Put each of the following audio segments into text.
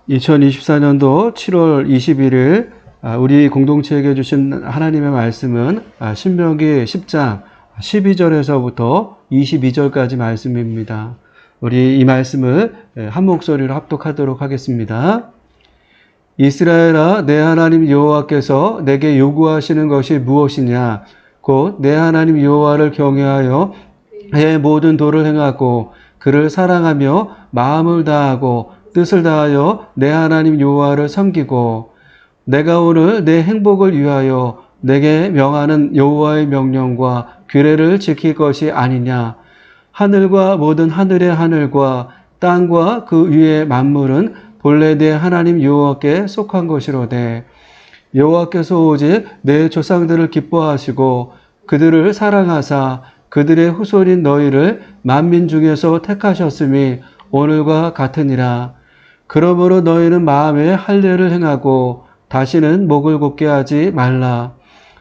2024년도 7월 21일 우리 공동체에게 주신 하나님의 말씀은 신명기 10장 12절에서부터 22절까지 말씀입니다. 우리 이 말씀을 한 목소리로 합독하도록 하겠습니다. 이스라엘아, 내 하나님 여호와께서 내게 요구하시는 것이 무엇이냐? 곧 내 하나님 여호와를 경외하여 의 모든 도를 행하고 그를 사랑하며 마음을 다하고 뜻을 다하여 내 하나님 여호와를 섬기고 내가 오늘 내 행복을 위하여 내게 명하는 여호와의 명령과 규례를 지킬 것이 아니냐. 하늘과 모든 하늘의 하늘과 땅과 그 위의 만물은 본래 내 하나님 여호와께 속한 것이로되 여호와께서 오직 내 조상들을 기뻐하시고 그들을 사랑하사 그들의 후손인 너희를 만민 중에서 택하셨음이 오늘과 같으니라. 그러므로 너희는 마음에 할례를 행하고 다시는 목을 곧게 하지 말라.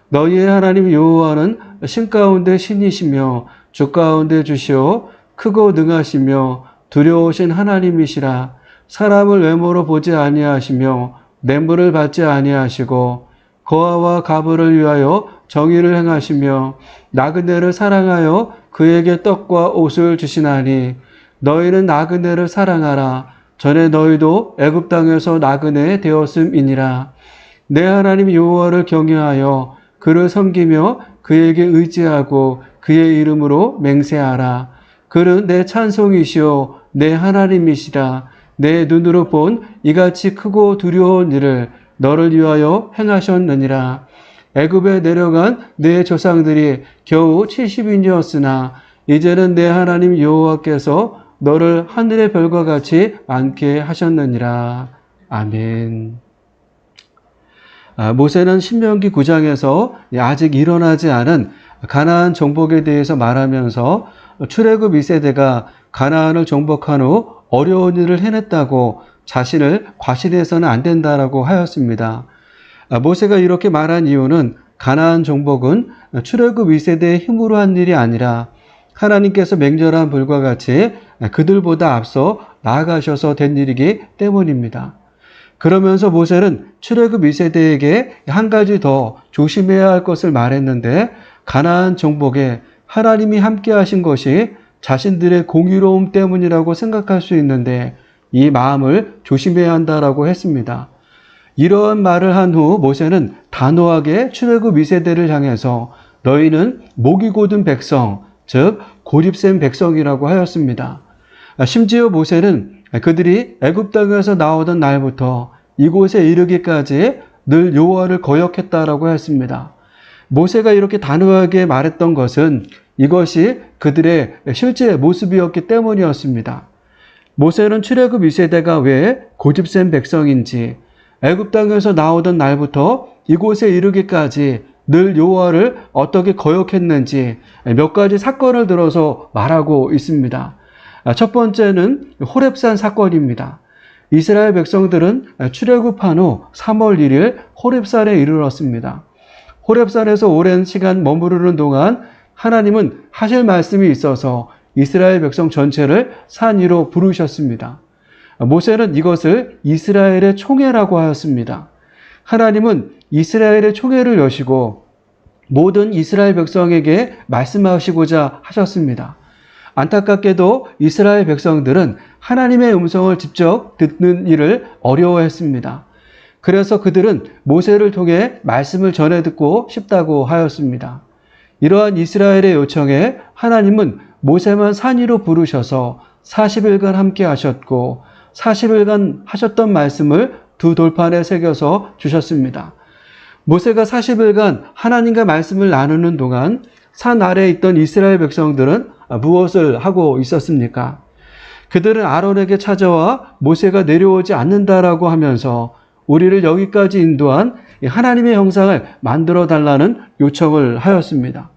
너희의 하나님 여호와는 신 가운데 신이시며 주 가운데 주시오 크고 능하시며 두려우신 하나님이시라. 사람을 외모로 보지 아니하시며 뇌물을 받지 아니하시고 거아와 가부를 위하여 정의를 행하시며 나그네를 사랑하여 그에게 떡과 옷을 주시나니 너희는 나그네를 사랑하라. 전에 너희도 애굽 땅에서 나그네 되었음이니라. 내 하나님 여호와를 경외하여 그를 섬기며 그에게 의지하고 그의 이름으로 맹세하라. 그는 내 찬송이시오 내 하나님이시라. 내 눈으로 본 이같이 크고 두려운 일을 너를 위하여 행하셨느니라. 애굽에 내려간 내 조상들이 겨우 70인이었으나 이제는 내 하나님 여호와께서 너를 하늘의 별과 같이 많게 하셨느니라. 아멘. 모세는 신명기 9장에서 아직 일어나지 않은 가나안 정복에 대해서 말하면서 출애굽 2세대가 가나안을 정복한 후 어려운 일을 해냈다고 자신을 과신해서는 안 된다라고 하였습니다. 모세가 이렇게 말한 이유는 가나안 정복은 출애굽 2세대의 힘으로 한 일이 아니라 하나님께서 맹렬한 불과 같이 그들보다 앞서 나아가셔서 된 일이기 때문입니다. 그러면서 모세는 출애굽 2세대에게 한 가지 더 조심해야 할 것을 말했는데 가나안 정복에 하나님이 함께 하신 것이 자신들의 공의로움 때문이라고 생각할 수 있는데 이 마음을 조심해야 한다라고 했습니다. 이러한 말을 한 후 모세는 단호하게 출애굽 2세대를 향해서 너희는 목이 곧은 백성, 즉 고집센 백성이라고 하였습니다. 심지어 모세는 그들이 애굽 땅에서 나오던 날부터 이곳에 이르기까지 늘 여호와를 거역했다라고 했습니다. 모세가 이렇게 단호하게 말했던 것은 이것이 그들의 실제 모습이었기 때문이었습니다. 모세는 출애굽 2세대가 왜 고집센 백성인지 애굽 땅에서 나오던 날부터 이곳에 이르기까지 늘 여호와를 어떻게 거역했는지 몇 가지 사건을 들어서 말하고 있습니다. 첫 번째는 호렙산 사건입니다. 이스라엘 백성들은 출애굽한 후 3월 1일 호렙산에 이르렀습니다. 호렙산에서 오랜 시간 머무르는 동안 하나님은 하실 말씀이 있어서 이스라엘 백성 전체를 산 위로 부르셨습니다. 모세는 이것을 이스라엘의 총회라고 하였습니다. 하나님은 이스라엘의 총회를 여시고 모든 이스라엘 백성에게 말씀하시고자 하셨습니다. 안타깝게도 이스라엘 백성들은 하나님의 음성을 직접 듣는 일을 어려워했습니다. 그래서 그들은 모세를 통해 말씀을 전해 듣고 싶다고 하였습니다. 이러한 이스라엘의 요청에 하나님은 모세만 산 위로 부르셔서 40일간 함께 하셨고 40일간 하셨던 말씀을 두 돌판에 새겨서 주셨습니다. 모세가 40일간 하나님과 말씀을 나누는 동안 산 아래에 있던 이스라엘 백성들은 무엇을 하고 있었습니까? 그들은 아론에게 찾아와 모세가 내려오지 않는다라고 하면서 우리를 여기까지 인도한 하나님의 형상을 만들어 달라는 요청을 하였습니다.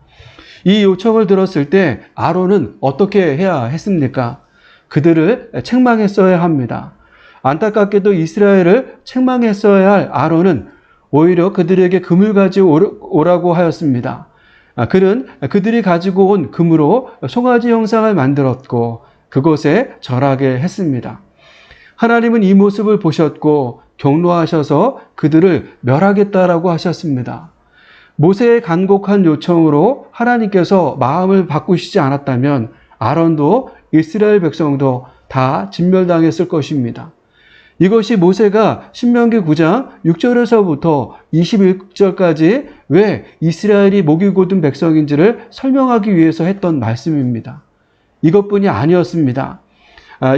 이 요청을 들었을 때 아론은 어떻게 해야 했습니까? 그들을 책망했어야 합니다. 안타깝게도 이스라엘을 책망했어야 할 아론은 오히려 그들에게 금을 가지고 오라고 하였습니다. 그는 그들이 가지고 온 금으로 송아지 형상을 만들었고 그것에 절하게 했습니다. 하나님은 이 모습을 보셨고 경노하셔서 그들을 멸하겠다라고 하셨습니다. 모세의 간곡한 요청으로 하나님께서 마음을 바꾸시지 않았다면 아론도 이스라엘 백성도 다 진멸당했을 것입니다. 이것이 모세가 신명기 9장 6절에서부터 21절까지 왜 이스라엘이 목이 곧은 백성인지를 설명하기 위해서 했던 말씀입니다. 이것뿐이 아니었습니다.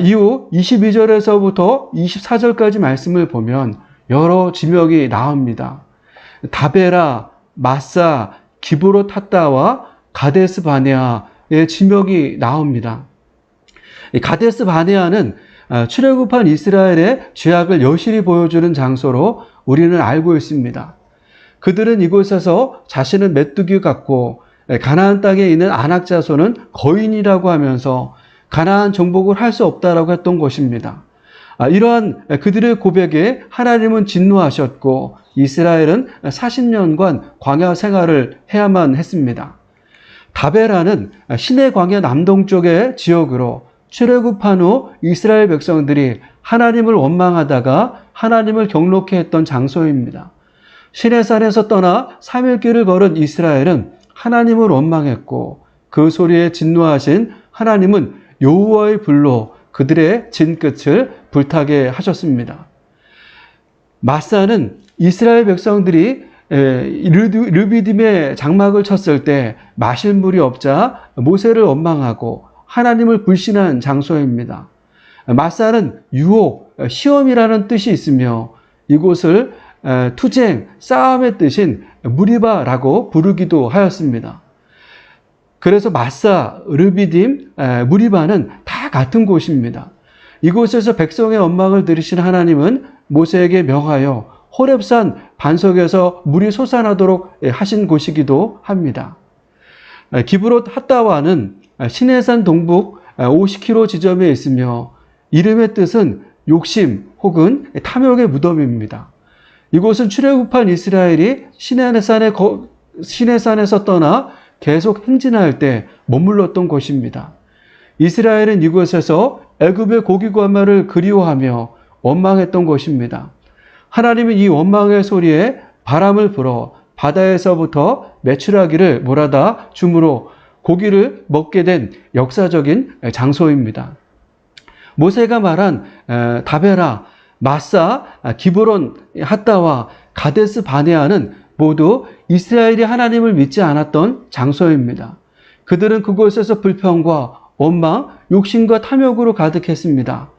이후 22절에서부터 24절까지 말씀을 보면 여러 지명이 나옵니다. 다베라, 마사, 기브롯 핫다와 가데스 바네아의 지명이 나옵니다. 가데스 바네아는 출애굽한 이스라엘의 죄악을 여실히 보여주는 장소로 우리는 알고 있습니다. 그들은 이곳에서 자신은 메뚜기 같고 가나안 땅에 있는 아낙 자손은 거인이라고 하면서 가나안 정복을 할 수 없다라고 했던 것입니다. 이러한 그들의 고백에 하나님은 진노하셨고 이스라엘은 40년간 광야 생활을 해야만 했습니다. 다베라는 시내 광야 남동쪽의 지역으로 출애굽한 후 이스라엘 백성들이 하나님을 원망하다가 하나님을 경록케 했던 장소입니다. 시내산에서 떠나 3일 길을 걸은 이스라엘은 하나님을 원망했고 그 소리에 진노하신 하나님은 여호와의 불로 그들의 진끝을 불타게 하셨습니다. 마사는 이스라엘 백성들이 르비딤의 장막을 쳤을 때 마실 물이 없자 모세를 원망하고 하나님을 불신한 장소입니다. 마사는 유혹, 시험이라는 뜻이 있으며 이곳을 투쟁, 싸움의 뜻인 무리바라고 부르기도 하였습니다. 그래서 마사, 르비딤, 무리바는 다 같은 곳입니다. 이곳에서 백성의 원망을 들으신 하나님은 모세에게 명하여 호렙산 반석에서 물이 솟아나도록 하신 곳이기도 합니다. 기브롯 핫다와는 시내산 동북 50km 지점에 있으며 이름의 뜻은 욕심 혹은 탐욕의 무덤입니다. 이곳은 출애굽한 이스라엘이 시내산에서 떠나 계속 행진할 때 머물렀던 곳입니다. 이스라엘은 이곳에서 애굽의 고기과마를 그리워하며 원망했던 곳입니다. 하나님은 이 원망의 소리에 바람을 불어 바다에서부터 메추라기를 몰아다 줌으로 고기를 먹게 된 역사적인 장소입니다. 모세가 말한 다베라, 마사, 기브론, 핫다와 가데스 바네아는 모두 이스라엘이 하나님을 믿지 않았던 장소입니다. 그들은 그곳에서 불평과 원망, 욕심과 탐욕으로 가득했습니다.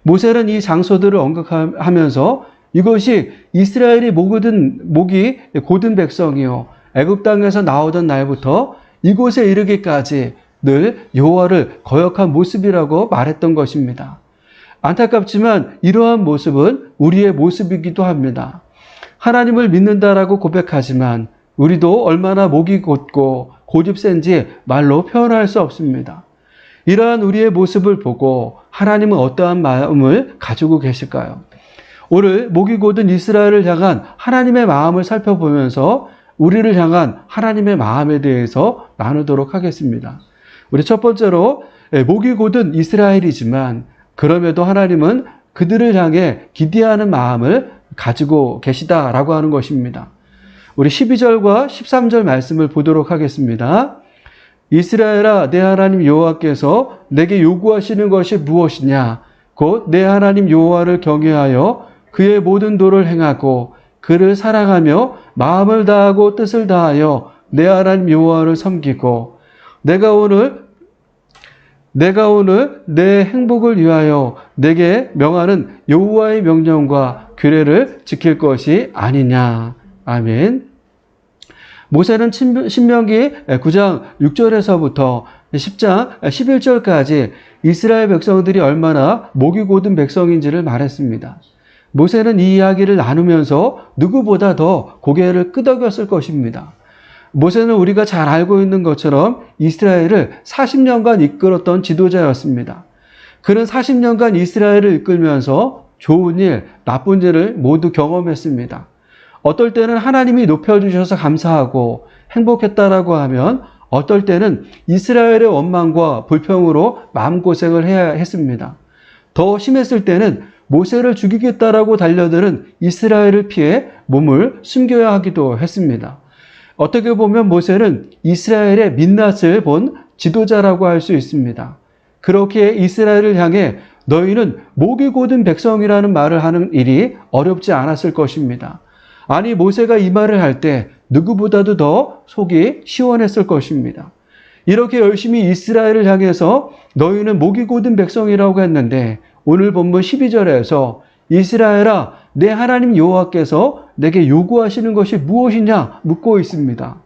모세는 이 장소들을 언급하면서 이것이 이스라엘이 목이 곧은 백성이요 애굽 땅에서 나오던 날부터 이곳에 이르기까지 늘 여호와를 거역한 모습이라고 말했던 것입니다. 안타깝지만 이러한 모습은 우리의 모습이기도 합니다. 하나님을 믿는다라고 고백하지만 우리도 얼마나 목이 곧고 고집센지 말로 표현할 수 없습니다. 이러한 우리의 모습을 보고 하나님은 어떠한 마음을 가지고 계실까요? 오늘 목이 곧은 이스라엘을 향한 하나님의 마음을 살펴보면서 우리를 향한 하나님의 마음에 대해서 나누도록 하겠습니다. 우리 첫 번째로 목이 곧은 이스라엘이지만 그럼에도 하나님은 그들을 향해 기대하는 마음을 가지고 계시다라고 하는 것입니다. 우리 12절과 13절 말씀을 보도록 하겠습니다. 이스라엘아, 내 하나님 여호와께서 내게 요구하시는 것이 무엇이냐? 곧 내 하나님 여호와를 경외하여 그의 모든 도를 행하고 그를 사랑하며 마음을 다하고 뜻을 다하여 내 하나님 여호와를 섬기고 내가 오늘 내 행복을 위하여 내게 명하는 여호와의 명령과 규례를 지킬 것이 아니냐. 아멘. 모세는 신명기 9장 6절에서부터 10장 11절까지 이스라엘 백성들이 얼마나 목이 곧은 백성인지를 말했습니다. 모세는 이 이야기를 나누면서 누구보다 더 고개를 끄덕였을 것입니다. 모세는 우리가 잘 알고 있는 것처럼 이스라엘을 40년간 이끌었던 지도자였습니다. 그는 40년간 이스라엘을 이끌면서 좋은 일, 나쁜 일을 모두 경험했습니다. 어떨 때는 하나님이 높여주셔서 감사하고 행복했다라고 하면 어떨 때는 이스라엘의 원망과 불평으로 마음고생을 해야 했습니다. 더 심했을 때는 모세를 죽이겠다라고 달려드는 이스라엘을 피해 몸을 숨겨야 하기도 했습니다. 어떻게 보면 모세는 이스라엘의 민낯을 본 지도자라고 할 수 있습니다. 그렇게 이스라엘을 향해 너희는 목이 곧은 백성이라는 말을 하는 일이 어렵지 않았을 것입니다. 아니, 모세가 이 말을 할 때 누구보다도 더 속이 시원했을 것입니다. 이렇게 열심히 이스라엘을 향해서 너희는 목이 곧은 백성이라고 했는데 오늘 본문 12절에서 이스라엘아, 내 하나님 여호와께서 내게 요구하시는 것이 무엇이냐 묻고 있습니다.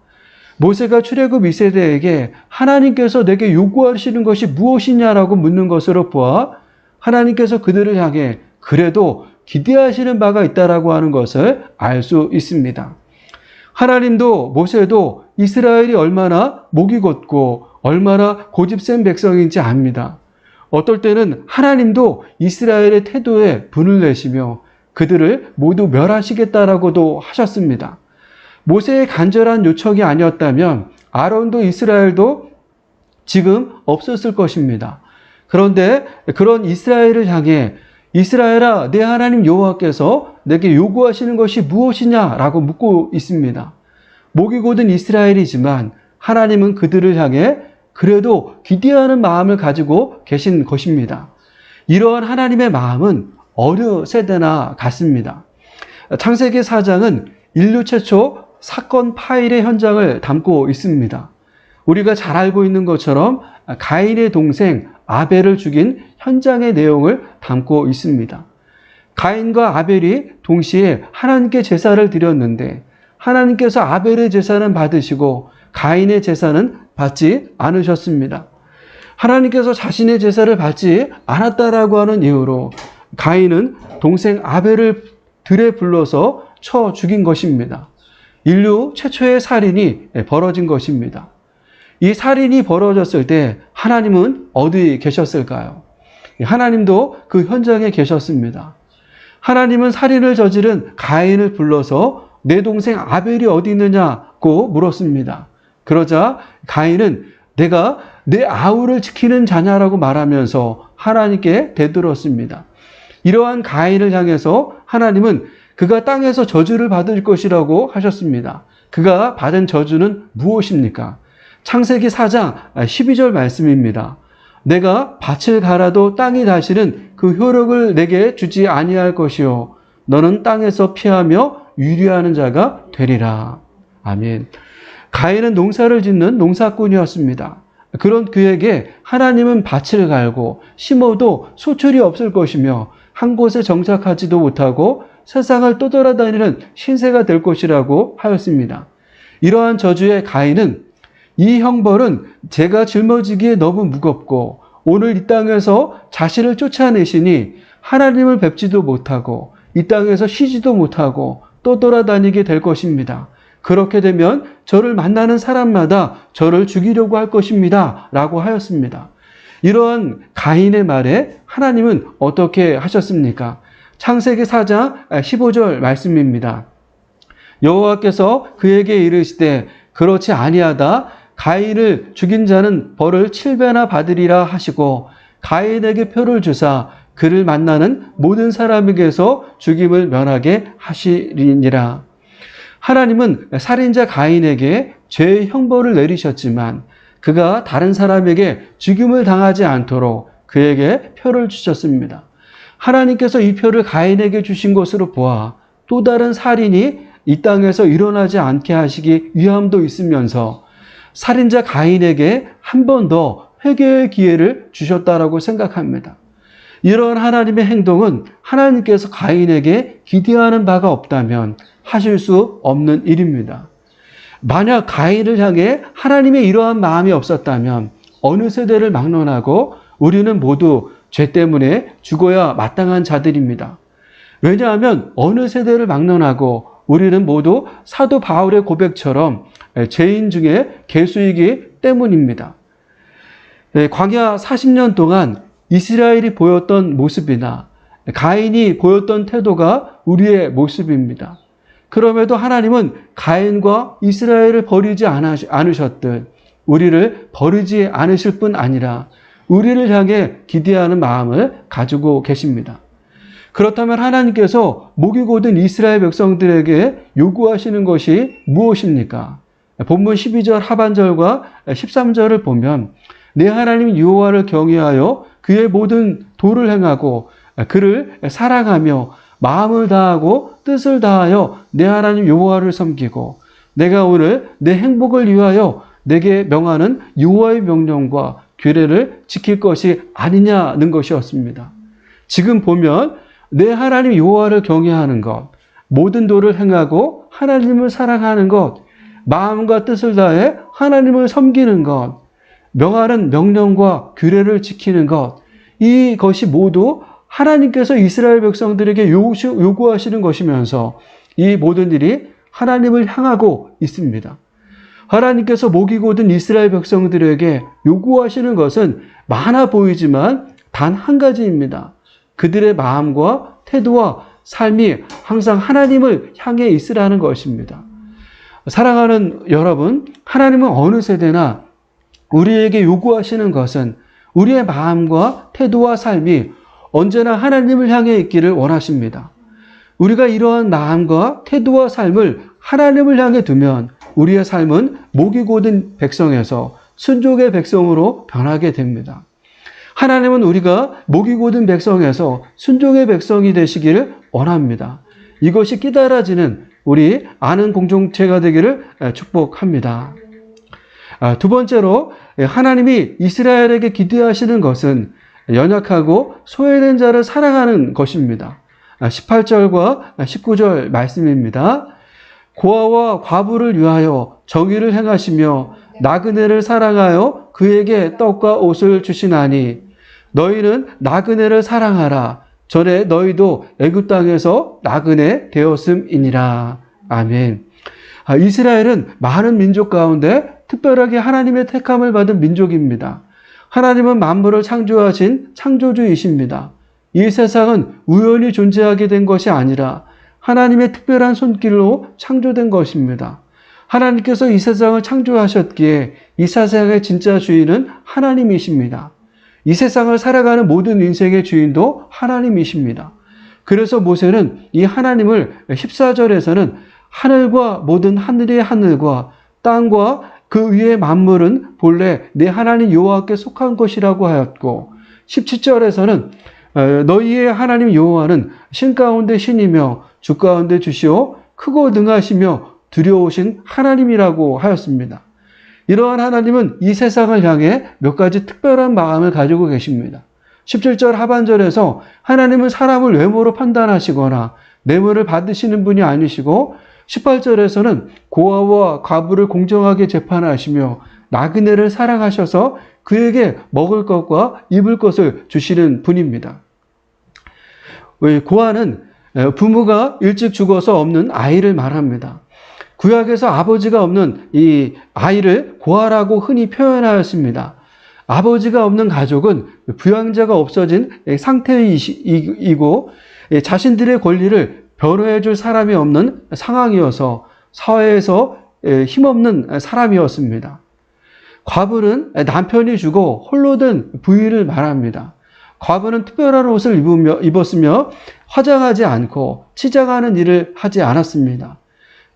모세가 출애굽 2세대에게 하나님께서 내게 요구하시는 것이 무엇이냐라고 묻는 것으로 보아 하나님께서 그들을 향해 그래도 기대하시는 바가 있다라고 하는 것을 알 수 있습니다. 하나님도 모세도 이스라엘이 얼마나 목이 곧고 얼마나 고집센 백성인지 압니다. 어떨 때는 하나님도 이스라엘의 태도에 분을 내시며 그들을 모두 멸하시겠다라고도 하셨습니다. 모세의 간절한 요청이 아니었다면 아론도 이스라엘도 지금 없었을 것입니다. 그런데 그런 이스라엘을 향해 이스라엘아, 내 하나님 여호와께서 내게 요구하시는 것이 무엇이냐라고 묻고 있습니다. 목이 곧은 이스라엘이지만 하나님은 그들을 향해 그래도 기대하는 마음을 가지고 계신 것입니다. 이러한 하나님의 마음은 어느 세대나 같습니다. 창세기 4장은 인류 최초 사건 파일의 현장을 담고 있습니다. 우리가 잘 알고 있는 것처럼 가인의 동생 아벨을 죽인 현장의 내용을 담고 있습니다. 가인과 아벨이 동시에 하나님께 제사를 드렸는데 하나님께서 아벨의 제사는 받으시고 가인의 제사는 받지 않으셨습니다. 하나님께서 자신의 제사를 받지 않았다라고 하는 이유로 가인은 동생 아벨을 들에 불러서 쳐 죽인 것입니다. 인류 최초의 살인이 벌어진 것입니다. 이 살인이 벌어졌을 때 하나님은 어디 계셨을까요? 하나님도 그 현장에 계셨습니다. 하나님은 살인을 저지른 가인을 불러서 내 동생 아벨이 어디 있느냐고 물었습니다. 그러자 가인은 내가 내 아우를 지키는 자냐라고 말하면서 하나님께 대들었습니다. 이러한 가인을 향해서 하나님은 그가 땅에서 저주를 받을 것이라고 하셨습니다. 그가 받은 저주는 무엇입니까? 창세기 4장 12절 말씀입니다. 내가 밭을 갈아도 땅이 다시는 그 효력을 내게 주지 아니할 것이요 너는 땅에서 피하며 유리하는 자가 되리라. 아멘. 가인은 농사를 짓는 농사꾼이었습니다. 그런 그에게 하나님은 밭을 갈고 심어도 소출이 없을 것이며 한 곳에 정착하지도 못하고 세상을 떠돌아다니는 신세가 될 것이라고 하였습니다. 이러한 저주의 가인은 이 형벌은 제가 짊어지기에 너무 무겁고 오늘 이 땅에서 자신을 쫓아내시니 하나님을 뵙지도 못하고 이 땅에서 쉬지도 못하고 떠돌아다니게 될 것입니다. 그렇게 되면 저를 만나는 사람마다 저를 죽이려고 할 것입니다. 라고 하였습니다. 이러한 가인의 말에 하나님은 어떻게 하셨습니까? 창세기 4장 15절 말씀입니다. 여호와께서 그에게 이르시되 그렇지 아니하다 가인을 죽인 자는 벌을 7배나 받으리라 하시고 가인에게 표를 주사 그를 만나는 모든 사람에게서 죽임을 면하게 하시리니라. 하나님은 살인자 가인에게 죄의 형벌을 내리셨지만 그가 다른 사람에게 죽임을 당하지 않도록 그에게 표를 주셨습니다. 하나님께서 이 표를 가인에게 주신 것으로 보아 또 다른 살인이 이 땅에서 일어나지 않게 하시기 위함도 있으면서 살인자 가인에게 한 번 더 회개의 기회를 주셨다라고 생각합니다. 이런 하나님의 행동은 하나님께서 가인에게 기대하는 바가 없다면 하실 수 없는 일입니다. 만약 가인을 향해 하나님의 이러한 마음이 없었다면 어느 세대를 막론하고 우리는 모두 죄 때문에 죽어야 마땅한 자들입니다. 왜냐하면 어느 세대를 막론하고 우리는 모두 사도 바울의 고백처럼 죄인 중에 괴수이기 때문입니다. 광야 40년 동안 이스라엘이 보였던 모습이나 가인이 보였던 태도가 우리의 모습입니다. 그럼에도 하나님은 가인과 이스라엘을 버리지 않으셨듯 우리를 버리지 않으실 뿐 아니라 우리를 향해 기대하는 마음을 가지고 계십니다. 그렇다면 하나님께서 목이 곧은 이스라엘 백성들에게 요구하시는 것이 무엇입니까? 본문 12절 하반절과 13절을 보면 내 하나님 여호와를 경외하여 그의 모든 도를 행하고 그를 사랑하며 마음을 다하고 뜻을 다하여 내 하나님 여호와를 섬기고 내가 오늘 내 행복을 위하여 내게 명하는 여호와의 명령과 규례를 지킬 것이 아니냐는 것이었습니다. 지금 보면 내 하나님 여호와를 경외하는 것, 모든 도를 행하고 하나님을 사랑하는 것, 마음과 뜻을 다해 하나님을 섬기는 것, 명하는 명령과 규례를 지키는 것, 이것이 모두 하나님께서 이스라엘 백성들에게 요구하시는 것이면서 이 모든 일이 하나님을 향하고 있습니다. 하나님께서 목이 곧은 이스라엘 백성들에게 요구하시는 것은 많아 보이지만 단 한 가지입니다. 그들의 마음과 태도와 삶이 항상 하나님을 향해 있으라는 것입니다. 사랑하는 여러분, 하나님은 어느 세대나 우리에게 요구하시는 것은 우리의 마음과 태도와 삶이 언제나 하나님을 향해 있기를 원하십니다. 우리가 이러한 마음과 태도와 삶을 하나님을 향해 두면 우리의 삶은 목이 곧은 백성에서 순종의 백성으로 변하게 됩니다. 하나님은 우리가 목이 곧은 백성에서 순종의 백성이 되시기를 원합니다. 이것이 깨달아지는 우리 아는 공동체가 되기를 축복합니다. 두 번째로 하나님이 이스라엘에게 기대하시는 것은 연약하고 소외된 자를 사랑하는 것입니다. 18절과 19절 말씀입니다. 고아와 과부를 위하여 정의를 행하시며 나그네를 사랑하여 그에게 떡과 옷을 주시나니 너희는 나그네를 사랑하라. 전에 너희도 애굽 땅에서 나그네 되었음이니라. 아멘. 이스라엘은 많은 민족 가운데 특별하게 하나님의 택함을 받은 민족입니다. 하나님은 만물을 창조하신 창조주이십니다. 이 세상은 우연히 존재하게 된 것이 아니라 하나님의 특별한 손길로 창조된 것입니다. 하나님께서 이 세상을 창조하셨기에 이 세상의 진짜 주인은 하나님이십니다. 이 세상을 살아가는 모든 인생의 주인도 하나님이십니다. 그래서 모세는 이 하나님을 14절에서는 하늘과 모든 하늘의 하늘과 땅과 그 위의 만물은 본래 내 하나님 여호와께 속한 것이라고 하였고 17절에서는 너희의 하나님 여호와는 신 가운데 신이며 주 가운데 주시오 크고 능하시며 두려우신 하나님이라고 하였습니다. 이러한 하나님은 이 세상을 향해 몇 가지 특별한 마음을 가지고 계십니다. 17절 하반절에서 하나님은 사람을 외모로 판단하시거나 뇌물을 받으시는 분이 아니시고 18절에서는 고아와 과부를 공정하게 재판하시며 나그네를 사랑하셔서 그에게 먹을 것과 입을 것을 주시는 분입니다. 고아는 부모가 일찍 죽어서 없는 아이를 말합니다. 구약에서 아버지가 없는 이 아이를 고아라고 흔히 표현하였습니다. 아버지가 없는 가족은 부양자가 없어진 상태이고 자신들의 권리를 변호해 줄 사람이 없는 상황이어서 사회에서 힘없는 사람이었습니다. 과부는 남편이 죽어 홀로 된 부인을 말합니다. 과부는 특별한 옷을 입었으며 화장하지 않고 치장하는 일을 하지 않았습니다.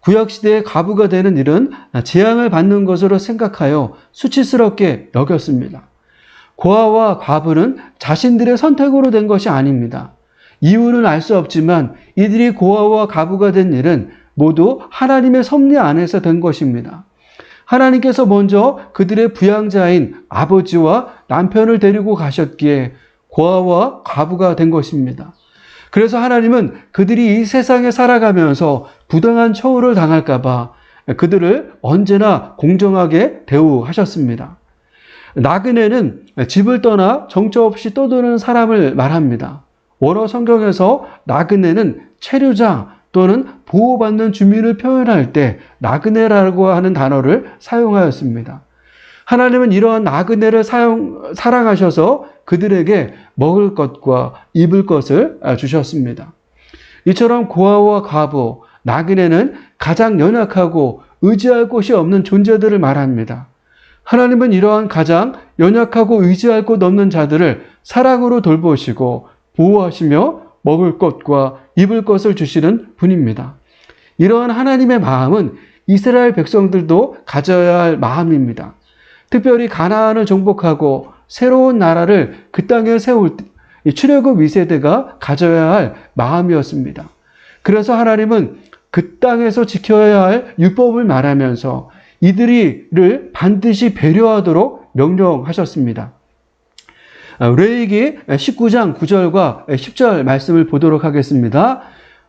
구약시대의 과부가 되는 일은 재앙을 받는 것으로 생각하여 수치스럽게 여겼습니다. 고아와 과부는 자신들의 선택으로 된 것이 아닙니다. 이유는 알 수 없지만 이들이 고아와 과부가 된 일은 모두 하나님의 섭리 안에서 된 것입니다. 하나님께서 먼저 그들의 부양자인 아버지와 남편을 데리고 가셨기에 고아와 과부가 된 것입니다. 그래서 하나님은 그들이 이 세상에 살아가면서 부당한 처우를 당할까 봐 그들을 언제나 공정하게 대우하셨습니다. 나그네는 집을 떠나 정처 없이 떠도는 사람을 말합니다. 원어 성경에서 나그네는 체류자 또는 보호받는 주민을 표현할 때 나그네라고 하는 단어를 사용하였습니다. 하나님은 이러한 나그네를 사랑하셔서 그들에게 먹을 것과 입을 것을 주셨습니다. 이처럼 고아와 과부, 나그네는 가장 연약하고 의지할 곳이 없는 존재들을 말합니다. 하나님은 이러한 가장 연약하고 의지할 곳 없는 자들을 사랑으로 돌보시고 보호하시며 먹을 것과 입을 것을 주시는 분입니다. 이러한 하나님의 마음은 이스라엘 백성들도 가져야 할 마음입니다. 특별히 가나안을 정복하고 새로운 나라를 그 땅에 세울 출애굽 2세대가 가져야 할 마음이었습니다. 그래서 하나님은 그 땅에서 지켜야 할 율법을 말하면서 이들이를 반드시 배려하도록 명령하셨습니다. 레위기 19장 9절과 10절 말씀을 보도록 하겠습니다.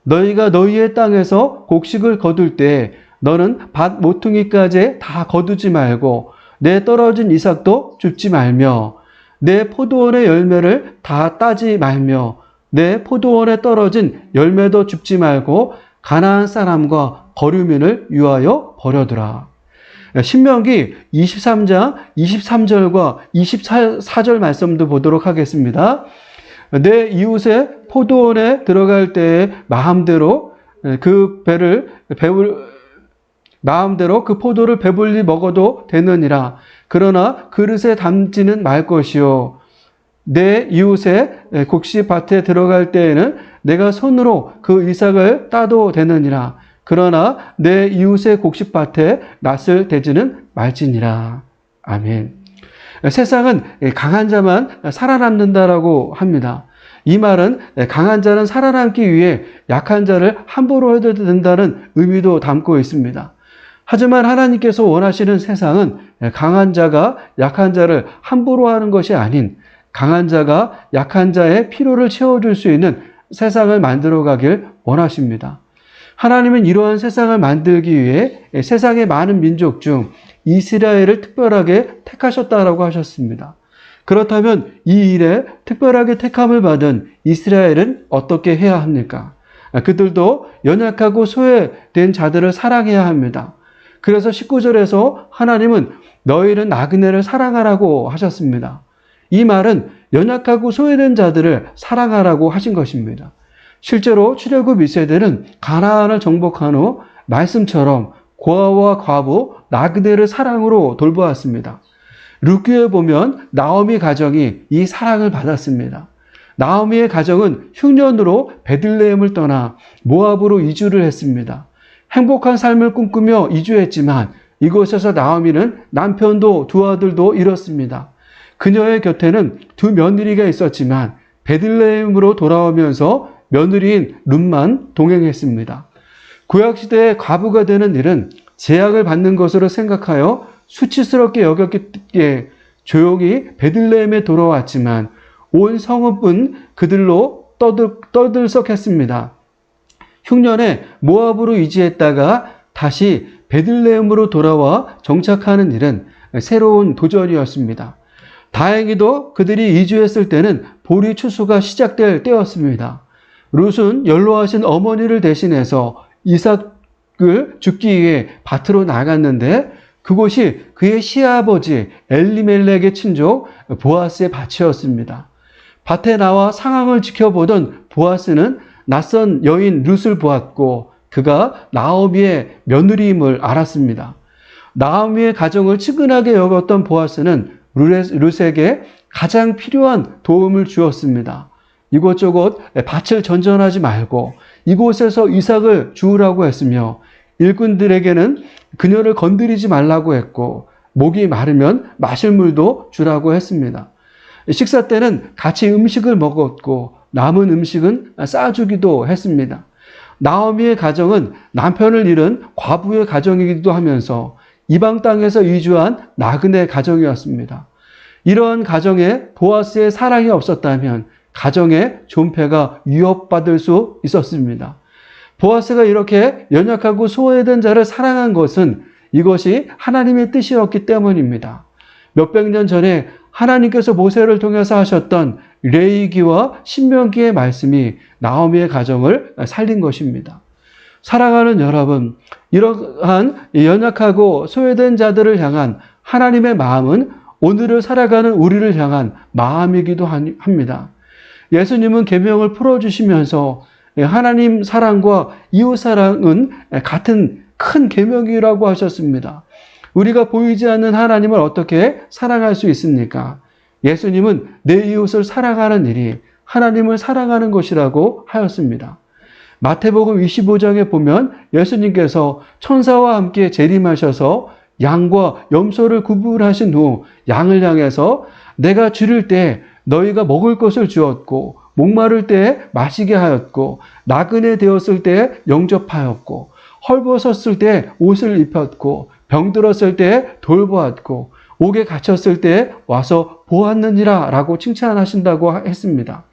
너희가 너희의 땅에서 곡식을 거둘 때 너는 밭 모퉁이까지 다 거두지 말고 내 떨어진 이삭도 줍지 말며 내 포도원의 열매를 다 따지 말며 내 포도원에 떨어진 열매도 줍지 말고 가나안 사람과 거류민을 위하여 버려두라. 신명기 23장 23절과 24절 말씀도 보도록 하겠습니다. 내 이웃의 포도원에 들어갈 때에 마음대로 그 포도를 배불리 먹어도 되느니라. 그러나 그릇에 담지는 말 것이요. 내 이웃의 곡식밭에 들어갈 때에는 내가 손으로 그 이삭을 따도 되느니라. 그러나 내 이웃의 곡식밭에 낫을 대지는 말지니라. 아멘. 세상은 강한 자만 살아남는다라고 합니다. 이 말은 강한 자는 살아남기 위해 약한 자를 함부로 해도 된다는 의미도 담고 있습니다. 하지만 하나님께서 원하시는 세상은 강한 자가 약한 자를 함부로 하는 것이 아닌 강한 자가 약한 자의 필요를 채워줄 수 있는 세상을 만들어가길 원하십니다. 하나님은 이러한 세상을 만들기 위해 세상의 많은 민족 중 이스라엘을 특별하게 택하셨다라고 하셨습니다. 그렇다면 이 일에 특별하게 택함을 받은 이스라엘은 어떻게 해야 합니까? 그들도 연약하고 소외된 자들을 사랑해야 합니다. 그래서 19절에서 하나님은 너희는 나그네를 사랑하라고 하셨습니다. 이 말은 연약하고 소외된 자들을 사랑하라고 하신 것입니다. 실제로 출애굽 2세대는 가나안을 정복한 후 말씀처럼 고아와 과부, 나그네를 사랑으로 돌보았습니다. 룻기에 보면 나오미 가정이 이 사랑을 받았습니다. 나오미의 가정은 흉년으로 베들레헴을 떠나 모압으로 이주를 했습니다. 행복한 삶을 꿈꾸며 이주했지만 이곳에서 나오미는 남편도 두 아들도 잃었습니다. 그녀의 곁에는 두 며느리가 있었지만 베들레헴으로 돌아오면서 며느리인 룻만 동행했습니다. 구약시대의 과부가 되는 일은 제약을 받는 것으로 생각하여 수치스럽게 여겼기에 조용히 베들레헴에 돌아왔지만 온 성읍은 그들로 떠들썩했습니다. 흉년에 모압으로 이주했다가 다시 베들레헴으로 돌아와 정착하는 일은 새로운 도전이었습니다. 다행히도 그들이 이주했을 때는 보리 추수가 시작될 때였습니다. 룻은 연로하신 어머니를 대신해서 이삭을 줍기 위해 밭으로 나갔는데 그곳이 그의 시아버지 엘리멜렉의 친족 보아스의 밭이었습니다. 밭에 나와 상황을 지켜보던 보아스는 낯선 여인 룻을 보았고 그가 나오미의 며느리임을 알았습니다. 나오미의 가정을 측은하게 여겼던 보아스는 룻에게 가장 필요한 도움을 주었습니다. 이곳저곳 밭을 전전하지 말고 이곳에서 이삭을 주우라고 했으며 일꾼들에게는 그녀를 건드리지 말라고 했고 목이 마르면 마실 물도 주라고 했습니다. 식사 때는 같이 음식을 먹었고 남은 음식은 싸주기도 했습니다. 나오미의 가정은 남편을 잃은 과부의 가정이기도 하면서 이방 땅에서 이주한 나그네 가정이었습니다. 이러한 가정에 보아스의 사랑이 없었다면 가정의 존폐가 위협받을 수 있었습니다. 보아스가 이렇게 연약하고 소외된 자를 사랑한 것은 이것이 하나님의 뜻이었기 때문입니다. 몇백 년 전에 하나님께서 모세를 통해서 하셨던 레위기와 신명기의 말씀이 나오미의 가정을 살린 것입니다. 사랑하는 여러분, 이러한 연약하고 소외된 자들을 향한 하나님의 마음은 오늘을 살아가는 우리를 향한 마음이기도 합니다. 예수님은 계명을 풀어주시면서 하나님 사랑과 이웃 사랑은 같은 큰 계명이라고 하셨습니다. 우리가 보이지 않는 하나님을 어떻게 사랑할 수 있습니까? 예수님은 내 이웃을 사랑하는 일이 하나님을 사랑하는 것이라고 하였습니다. 마태복음 25장에 보면 예수님께서 천사와 함께 재림하셔서 양과 염소를 구분하신 후 양을 향해서 내가 줄일 때 너희가 먹을 것을 주었고 목마를 때 마시게 하였고 나그네 되었을 때 영접하였고 헐벗었을 때 옷을 입혔고 병들었을 때 돌보았고 옥에 갇혔을 때 와서 보았느니라 라고 칭찬하신다고 했습니다.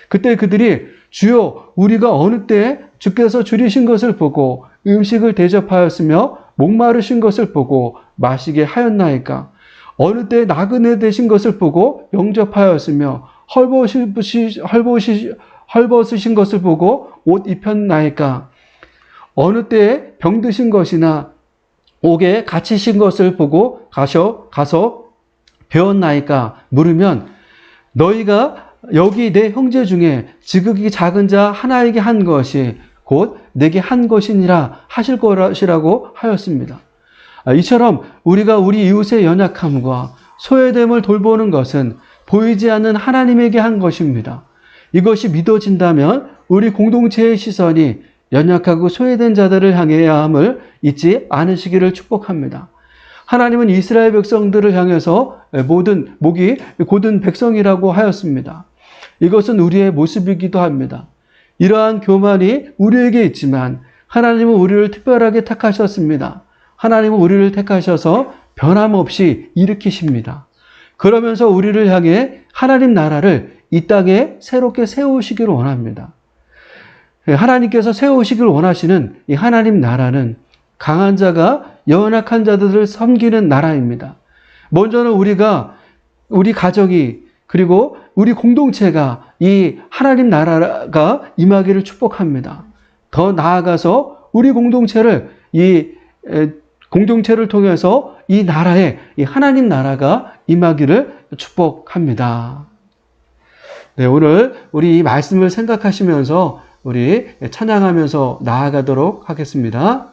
그때 그들이 주여 우리가 어느 때 주께서 줄이신 것을 보고 음식을 대접하였으며 목마르신 것을 보고 마시게 하였나이까? 어느 때 나그네 되신 것을 보고 영접하였으며 헐벗으신 것을 보고 옷 입혔나이까? 어느 때 병드신 것이나 옥에 갇히신 것을 보고 가서 배웠나이까? 물으면 너희가 여기 내 형제 중에 지극히 작은 자 하나에게 한 것이 곧 내게 한 것이니라 하실 것이라고 하였습니다. 이처럼 우리가 우리 이웃의 연약함과 소외됨을 돌보는 것은 보이지 않는 하나님에게 한 것입니다. 이것이 믿어진다면 우리 공동체의 시선이 연약하고 소외된 자들을 향해야 함을 잊지 않으시기를 축복합니다. 하나님은 이스라엘 백성들을 향해서 목이 곧은 백성이라고 하였습니다. 이것은 우리의 모습이기도 합니다. 이러한 교만이 우리에게 있지만 하나님은 우리를 특별하게 택하셨습니다. 하나님은 우리를 택하셔서 변함없이 일으키십니다. 그러면서 우리를 향해 하나님 나라를 이 땅에 새롭게 세우시기를 원합니다. 하나님께서 세우시길 원하시는 이 하나님 나라는 강한 자가 연약한 자들을 섬기는 나라입니다. 먼저는 우리 가정이 그리고 우리 공동체가 이 하나님 나라가 임하기를 축복합니다. 더 나아가서 우리 공동체를 통해서 이 나라에 이 하나님 나라가 임하기를 축복합니다. 네, 오늘 우리 이 말씀을 생각하시면서 우리 찬양하면서 나아가도록 하겠습니다.